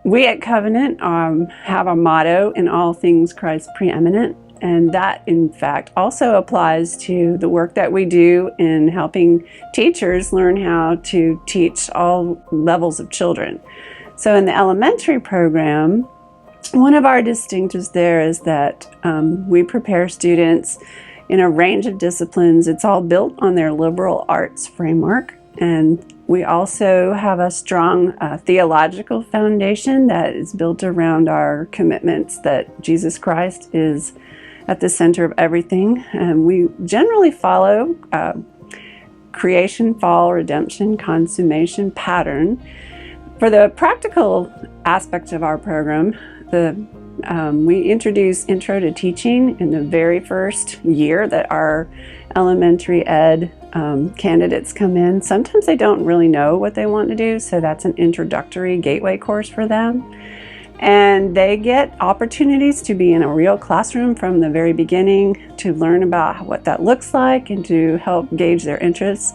We at Covenant have a motto, in all things Christ preeminent, and that in fact also applies to the work that we do in helping teachers learn how to teach all levels of children. So in the elementary program, one of our distinctives there is that we prepare students in a range of disciplines. It's all built on their liberal arts framework, and we also have a strong theological foundation that is built around our commitments that Jesus Christ is at the center of everything. And we generally follow creation, fall, redemption, consummation pattern. For the practical aspect of our program, we introduce Intro to Teaching in the very first year that our elementary ed candidates come in. Sometimes they don't really know what they want to do, so that's an introductory gateway course for them. And they get opportunities to be in a real classroom from the very beginning, to learn about what that looks like and to help gauge their interests.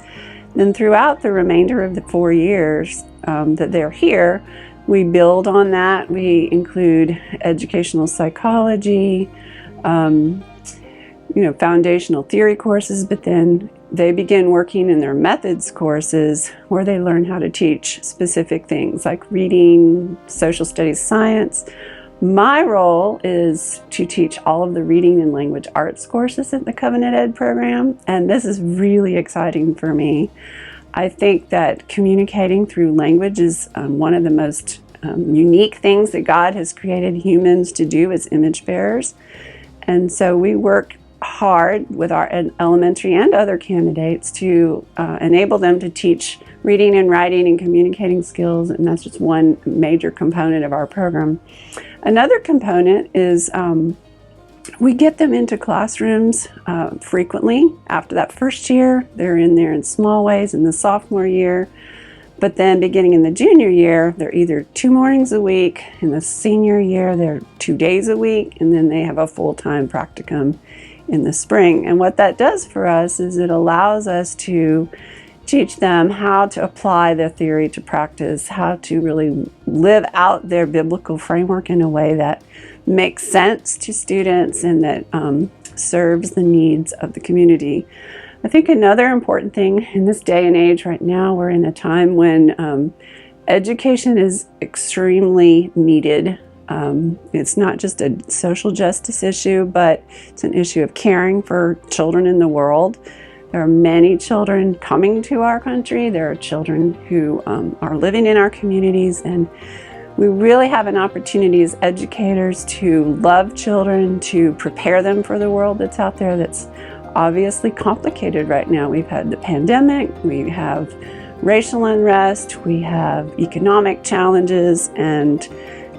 Then throughout the remainder of the 4 years that they're here, we build on that. We include educational psychology, foundational theory courses, but then they begin working in their methods courses where they learn how to teach specific things like reading, social studies, science. My role is to teach all of the reading and language arts courses at the Covenant Ed program, and this is really exciting for me. I think that communicating through language is one of the most unique things that God has created humans to do as image bearers. And so we work hard with our elementary and other candidates to enable them to teach reading and writing and communicating skills, and that's just one major component of our program. Another component is we get them into classrooms frequently. After that first year, they're in there in small ways in the sophomore year, but then beginning in the junior year, they're either 2 mornings a week. In the senior year, they're 2 days a week, and then they have a full-time practicum in the spring. And what that does for us is it allows us to teach them how to apply their theory to practice, how to really live out their biblical framework in a way that makes sense to students and that serves the needs of the community. I think another important thing in this day and age right now, we're in a time when education is extremely needed. It's not just a social justice issue, but it's an issue of caring for children in the world. There are many children coming to our country. There are children who are living in our communities, and we really have an opportunity as educators to love children, to prepare them for the world that's out there that's obviously complicated right now. We've had the pandemic, we have racial unrest, we have economic challenges, and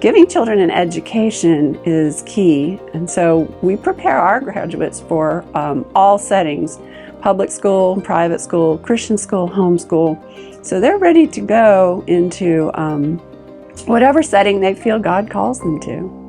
giving children an education is key. And so we prepare our graduates for all settings: public school, private school, Christian school, homeschool. So they're ready to go into whatever setting they feel God calls them to.